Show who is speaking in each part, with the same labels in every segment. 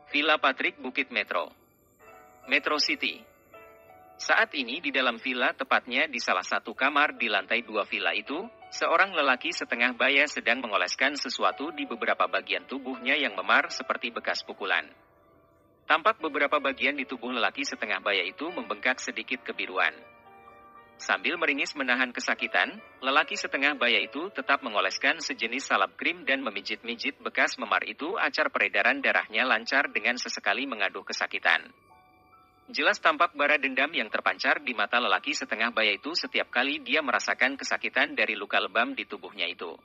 Speaker 1: Villa Patrick Bukit Metro. Metro City. Saat ini di dalam villa, tepatnya di salah satu kamar di lantai 2 villa itu, seorang lelaki setengah baya sedang mengoleskan sesuatu di beberapa bagian tubuhnya yang memar seperti bekas pukulan. Tampak beberapa bagian di tubuh lelaki setengah baya itu membengkak sedikit kebiruan. Sambil meringis menahan kesakitan, lelaki setengah baya itu tetap mengoleskan sejenis salep krim dan memijit-mijit bekas memar itu agar peredaran darahnya lancar dengan sesekali mengaduh kesakitan. Jelas tampak bara dendam yang terpancar di mata lelaki setengah baya itu setiap kali dia merasakan kesakitan dari luka lebam di tubuhnya itu.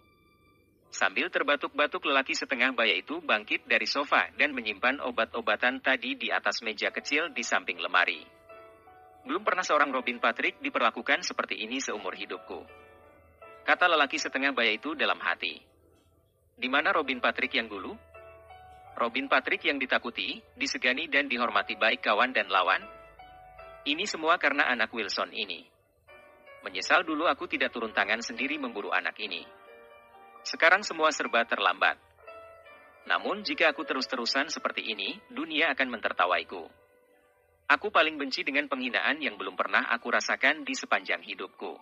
Speaker 1: Sambil terbatuk-batuk, lelaki setengah baya itu bangkit dari sofa dan menyimpan obat-obatan tadi di atas meja kecil di samping lemari. Belum pernah seorang Robin Patrick diperlakukan seperti ini seumur hidupku, kata lelaki setengah baya itu dalam hati. Di mana Robin Patrick yang dulu? Robin Patrick yang ditakuti, disegani dan dihormati baik kawan dan lawan? Ini semua karena anak Wilson ini. Menyesal dulu aku tidak turun tangan sendiri memburu anak ini. Sekarang semua serba terlambat. Namun jika aku terus-terusan seperti ini, dunia akan mentertawaiku. Aku paling benci dengan penghinaan yang belum pernah aku rasakan di sepanjang hidupku.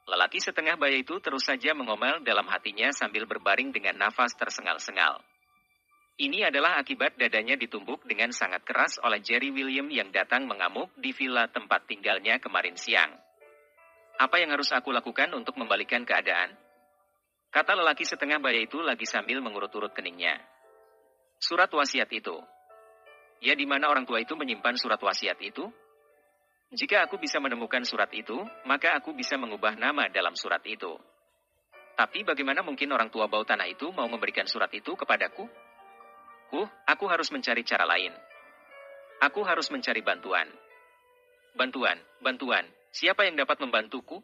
Speaker 1: Lelaki setengah baya itu terus saja mengomel dalam hatinya sambil berbaring dengan nafas tersengal-sengal. Ini adalah akibat dadanya ditumbuk dengan sangat keras oleh Jerry William yang datang mengamuk di villa tempat tinggalnya kemarin siang. Apa yang harus aku lakukan untuk membalikan keadaan? Kata lelaki setengah baya itu lagi sambil mengurut-urut keningnya. Surat wasiat itu. Ya, di mana orang tua itu menyimpan surat wasiat itu? Jika aku bisa menemukan surat itu, maka aku bisa mengubah nama dalam surat itu. Tapi bagaimana mungkin orang tua bau tanah itu mau memberikan surat itu kepadaku? Aku harus mencari cara lain. Aku harus mencari bantuan. Bantuan. Siapa yang dapat membantuku?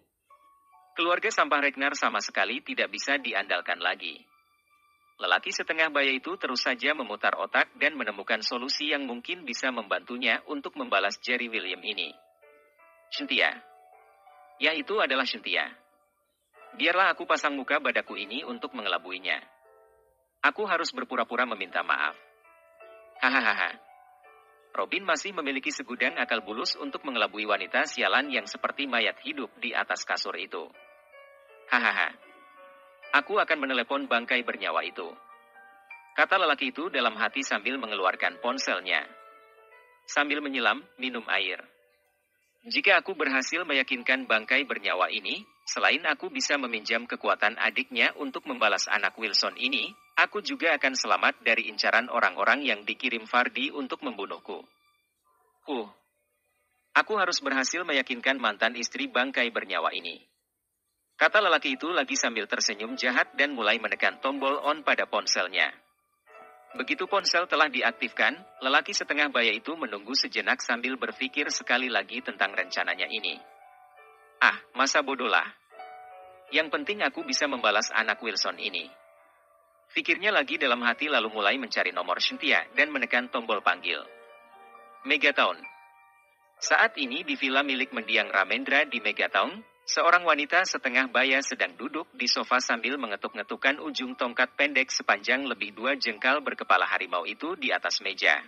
Speaker 1: Keluarga sampah Ragnar sama sekali tidak bisa diandalkan lagi. Lelaki setengah baya itu terus saja memutar otak dan menemukan solusi yang mungkin bisa membantunya untuk membalas Jerry William ini. Cynthia. Ya, itu adalah Cynthia. Biarlah aku pasang muka badaku ini untuk mengelabuinya. Aku harus berpura-pura meminta maaf. Hahaha. Robin masih memiliki segudang akal bulus untuk mengelabui wanita sialan yang seperti mayat hidup di atas kasur itu. Hahaha. Aku akan menelepon bangkai bernyawa itu, kata lelaki itu dalam hati sambil mengeluarkan ponselnya. Sambil menyelam, minum air. Jika aku berhasil meyakinkan bangkai bernyawa ini, selain aku bisa meminjam kekuatan adiknya untuk membalas anak Wilson ini, aku juga akan selamat dari incaran orang-orang yang dikirim Fardi untuk membunuhku. Aku harus berhasil meyakinkan mantan istri bangkai bernyawa ini, kata lelaki itu lagi sambil tersenyum jahat dan mulai menekan tombol on pada ponselnya. Begitu ponsel telah diaktifkan, lelaki setengah baya itu menunggu sejenak sambil berpikir sekali lagi tentang rencananya ini. Masa bodohlah. Yang penting aku bisa membalas anak Wilson ini. Pikirnya lagi dalam hati lalu mulai mencari nomor Cynthia dan menekan tombol panggil. Megatown. Saat ini di villa milik mendiang Ramendra di Megatown, seorang wanita setengah baya sedang duduk di sofa sambil mengetuk-ngetukkan ujung tongkat pendek sepanjang lebih 2 jengkal berkepala harimau itu di atas meja.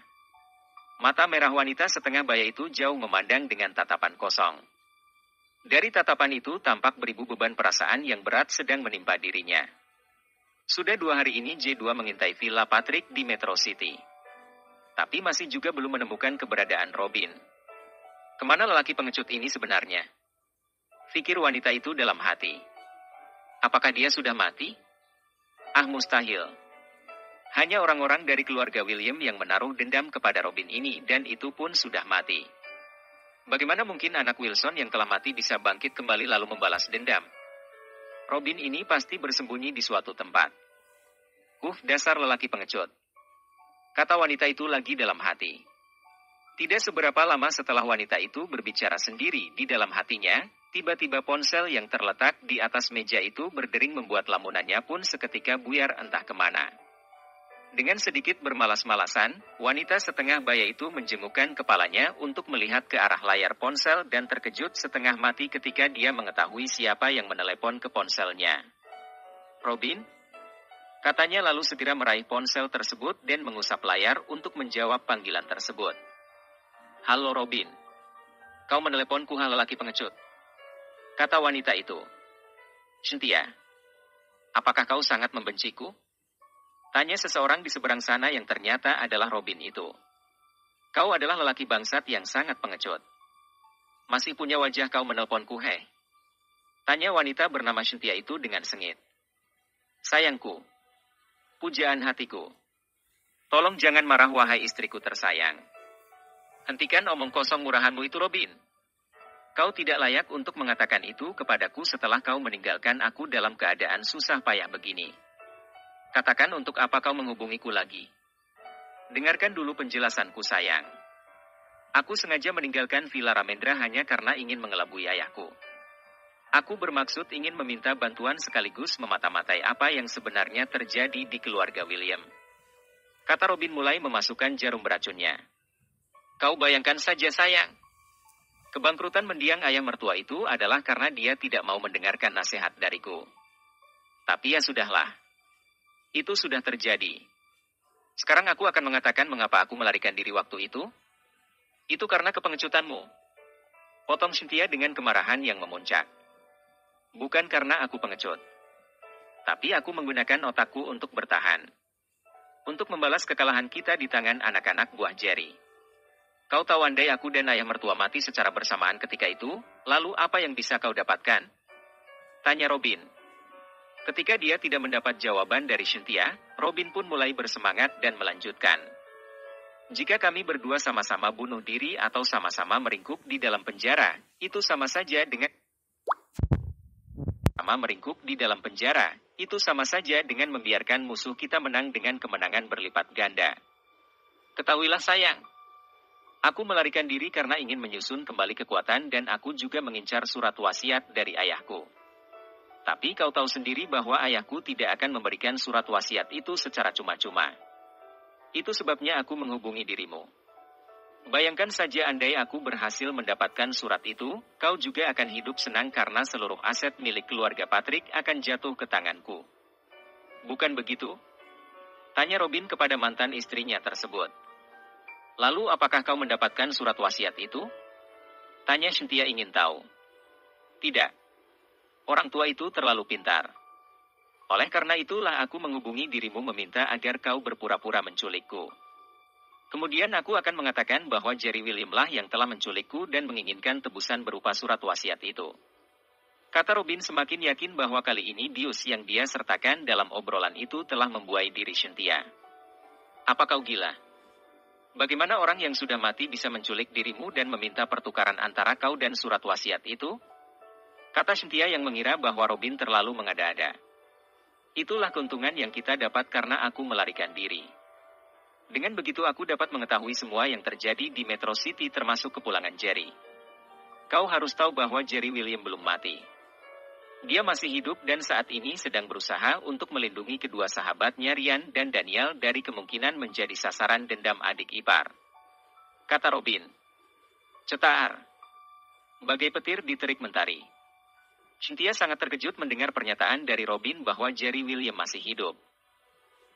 Speaker 1: Mata merah wanita setengah baya itu jauh memandang dengan tatapan kosong. Dari tatapan itu tampak beribu beban perasaan yang berat sedang menimpa dirinya. Sudah 2 hari ini J2 mengintai Villa Patrick di Metro City. Tapi masih juga belum menemukan keberadaan Robin. Kemana lelaki pengecut ini sebenarnya? Pikir wanita itu dalam hati. Apakah dia sudah mati? Mustahil. Hanya orang-orang dari keluarga William yang menaruh dendam kepada Robin ini dan itu pun sudah mati. Bagaimana mungkin anak Wilson yang telah mati bisa bangkit kembali lalu membalas dendam? Robin ini pasti bersembunyi di suatu tempat. Dasar lelaki pengecut, kata wanita itu lagi dalam hati. Tidak seberapa lama setelah wanita itu berbicara sendiri di dalam hatinya, tiba-tiba ponsel yang terletak di atas meja itu berdering membuat lamunannya pun seketika buyar entah kemana. Dengan sedikit bermalas-malasan, wanita setengah baya itu menjengukkan kepalanya untuk melihat ke arah layar ponsel dan terkejut setengah mati ketika dia mengetahui siapa yang menelepon ke ponselnya. Robin? Katanya lalu segera meraih ponsel tersebut dan mengusap layar untuk menjawab panggilan tersebut. Halo Robin. Kau meneleponku hal lelaki pengecut. Kata wanita itu. Cynthia. Apakah kau sangat membenciku? Tanya seseorang di seberang sana yang ternyata adalah Robin itu. Kau adalah lelaki bangsat yang sangat pengecut. Masih punya wajah kau menelponku, hei? Tanya wanita bernama Cynthia itu dengan sengit. Sayangku. Pujaan hatiku. Tolong jangan marah wahai istriku tersayang. Hentikan omong kosong murahanmu itu Robin. Kau tidak layak untuk mengatakan itu kepadaku setelah kau meninggalkan aku dalam keadaan susah payah begini. Katakan untuk apa kau menghubungiku lagi. Dengarkan dulu penjelasanku sayang. Aku sengaja meninggalkan Villa Ramendra hanya karena ingin mengelabui ayahku. Aku bermaksud ingin meminta bantuan sekaligus memata-matai apa yang sebenarnya terjadi di keluarga William. Kata Robin mulai memasukkan jarum beracunnya. Kau bayangkan saja sayang. Kebangkrutan mendiang ayah mertua itu adalah karena dia tidak mau mendengarkan nasihat dariku. Tapi ya sudahlah. Itu sudah terjadi. Sekarang aku akan mengatakan mengapa aku melarikan diri waktu itu. Itu karena kepengecutanmu. Potong Cynthia dengan kemarahan yang memuncak. Bukan karena aku pengecut. Tapi aku menggunakan otakku untuk bertahan. Untuk membalas kekalahan kita di tangan anak-anak buah Jerry. Kau tahu andai aku dan ayah mertua mati secara bersamaan ketika itu, lalu apa yang bisa kau dapatkan? Tanya Robin. Ketika dia tidak mendapat jawaban dari Cynthia, Robin pun mulai bersemangat dan melanjutkan. Jika kami berdua sama-sama bunuh diri atau sama-sama meringkuk di dalam penjara, itu sama saja dengan membiarkan musuh kita menang dengan kemenangan berlipat ganda. Ketahuilah sayang, aku melarikan diri karena ingin menyusun kembali kekuatan dan aku juga mengincar surat wasiat dari ayahku. Tapi kau tahu sendiri bahwa ayahku tidak akan memberikan surat wasiat itu secara cuma-cuma. Itu sebabnya aku menghubungi dirimu. Bayangkan saja andai aku berhasil mendapatkan surat itu, kau juga akan hidup senang karena seluruh aset milik keluarga Patrick akan jatuh ke tanganku. Bukan begitu? Tanya Robin kepada mantan istrinya tersebut. Lalu apakah kau mendapatkan surat wasiat itu? Tanya Cynthia ingin tahu. Tidak. Orang tua itu terlalu pintar. Oleh karena itulah aku menghubungi dirimu meminta agar kau berpura-pura menculikku. Kemudian aku akan mengatakan bahwa Jerry William lah yang telah menculikku dan menginginkan tebusan berupa surat wasiat itu. Kata Robin semakin yakin bahwa kali ini bius yang dia sertakan dalam obrolan itu telah membuai diri Cynthia. Apa kau gila? Bagaimana orang yang sudah mati bisa menculik dirimu dan meminta pertukaran antara kau dan surat wasiat itu? Kata Cynthia yang mengira bahwa Robin terlalu mengada-ada. Itulah keuntungan yang kita dapat karena aku melarikan diri. Dengan begitu aku dapat mengetahui semua yang terjadi di Metro City termasuk kepulangan Jerry. Kau harus tahu bahwa Jerry William belum mati. Dia masih hidup dan saat ini sedang berusaha untuk melindungi kedua sahabatnya Ryan dan Daniel dari kemungkinan menjadi sasaran dendam adik ipar. Kata Robin. Cetar. Bagai petir di terik mentari. Cynthia sangat terkejut mendengar pernyataan dari Robin bahwa Jerry William masih hidup.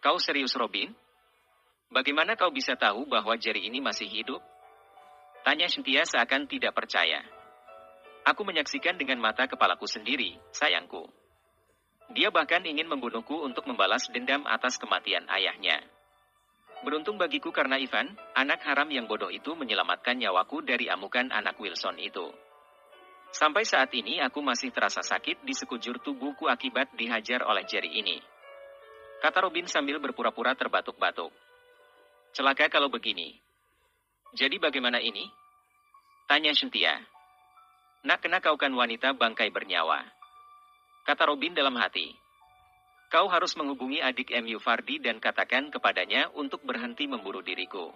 Speaker 1: Kau serius Robin? Bagaimana kau bisa tahu bahwa Jerry ini masih hidup? Tanya Cynthia seakan tidak percaya. Aku menyaksikan dengan mata kepalaku sendiri, sayangku. Dia bahkan ingin membunuhku untuk membalas dendam atas kematian ayahnya. Beruntung bagiku karena Ivan, anak haram yang bodoh itu menyelamatkan nyawaku dari amukan anak Wilson itu. Sampai saat ini aku masih terasa sakit di sekujur tubuhku akibat dihajar oleh Jerry ini. Kata Robin sambil berpura-pura terbatuk-batuk. Celaka kalau begini. Jadi bagaimana ini? Tanya Cynthia. Nak kena kau kan wanita bangkai bernyawa. Kata Robin dalam hati. Kau harus menghubungi adik MU Fardi dan katakan kepadanya untuk berhenti memburu diriku.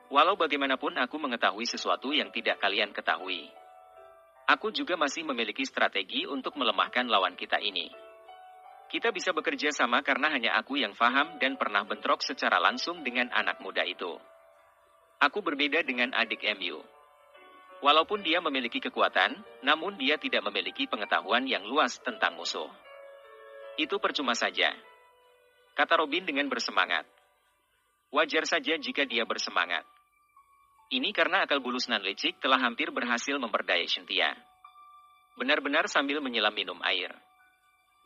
Speaker 1: Walau bagaimanapun aku mengetahui sesuatu yang tidak kalian ketahui. Aku juga masih memiliki strategi untuk melemahkan lawan kita ini. Kita bisa bekerja sama karena hanya aku yang paham dan pernah bentrok secara langsung dengan anak muda itu. Aku berbeda dengan adik MU. Walaupun dia memiliki kekuatan, namun dia tidak memiliki pengetahuan yang luas tentang musuh. Itu percuma saja. kata Robin dengan bersemangat. Wajar saja jika dia bersemangat. Ini karena akal bulus nan licik telah hampir berhasil memperdaya Cynthia. Benar-benar sambil menyelam minum air.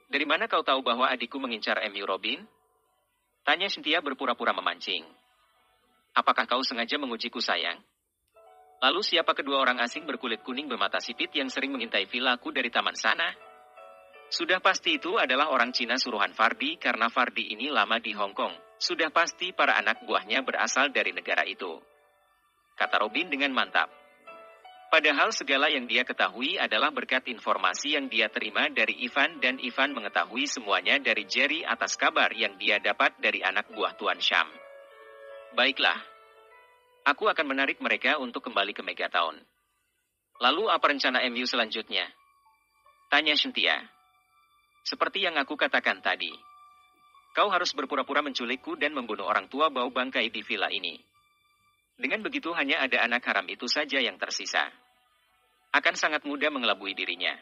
Speaker 1: Dari mana kau tahu bahwa adikku mengincar MU, Robin? Tanya Cynthia berpura-pura memancing. Apakah kau sengaja mengujiku, sayang? Lalu siapa kedua orang asing berkulit kuning bermata sipit yang sering mengintai villaku dari taman sana? Sudah pasti itu adalah orang Cina suruhan Fardi karena Fardi ini lama di Hong Kong. Sudah pasti para anak buahnya berasal dari negara itu. Kata Robin dengan mantap. Padahal segala yang dia ketahui adalah berkat informasi yang dia terima dari Ivan dan Ivan mengetahui semuanya dari Jerry atas kabar yang dia dapat dari anak buah Tuan Sham. Baiklah. Aku akan menarik mereka untuk kembali ke Megatown. Lalu apa rencana MU selanjutnya? Tanya Cynthia. Seperti yang aku katakan tadi. Kau harus berpura-pura menculikku dan membunuh orang tua bau bangkai di villa ini. Dengan begitu hanya ada anak haram itu saja yang tersisa. Akan sangat mudah mengelabui dirinya.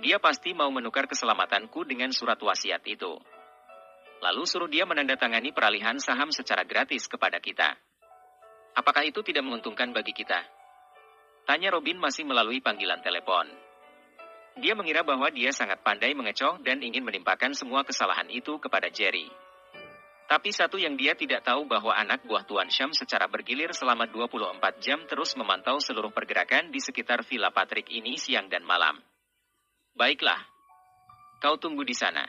Speaker 1: Dia pasti mau menukar keselamatanku dengan surat wasiat itu. Lalu suruh dia menandatangani peralihan saham secara gratis kepada kita. Apakah itu tidak menguntungkan bagi kita? Tanya Robin masih melalui panggilan telepon. Dia mengira bahwa dia sangat pandai mengecoh dan ingin menimpakan semua kesalahan itu kepada Jerry. Tapi satu yang dia tidak tahu bahwa anak buah Tuan Sham secara bergilir selama 24 jam terus memantau seluruh pergerakan di sekitar Villa Patrick ini siang dan malam. Baiklah. Kau tunggu di sana.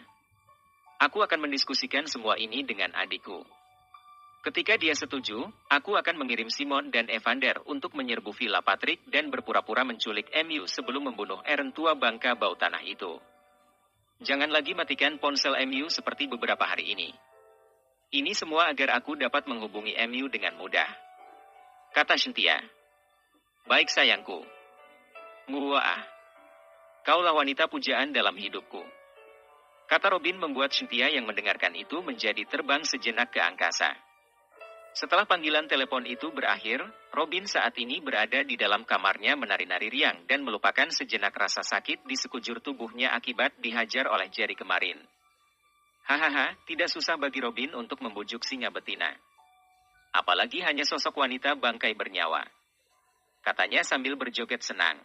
Speaker 1: Aku akan mendiskusikan semua ini dengan adikku. Ketika dia setuju, aku akan mengirim Simon dan Evander untuk menyerbu Villa Patrick dan berpura-pura menculik MU sebelum membunuh Eren tua bangka bau tanah itu. Jangan lagi matikan ponsel MU seperti beberapa hari ini. Ini semua agar aku dapat menghubungi MU dengan mudah. Kata Cynthia. Baik sayangku. Muah. Kaulah wanita pujaan dalam hidupku. Kata Robin membuat Cynthia yang mendengarkan itu menjadi terbang sejenak ke angkasa. Setelah panggilan telepon itu berakhir, Robin saat ini berada di dalam kamarnya menari-nari riang dan melupakan sejenak rasa sakit di sekujur tubuhnya akibat dihajar oleh Jerry kemarin. Hahaha, tidak susah bagi Robin untuk membujuk singa betina. Apalagi hanya sosok wanita bangkai bernyawa. Katanya sambil berjoget senang.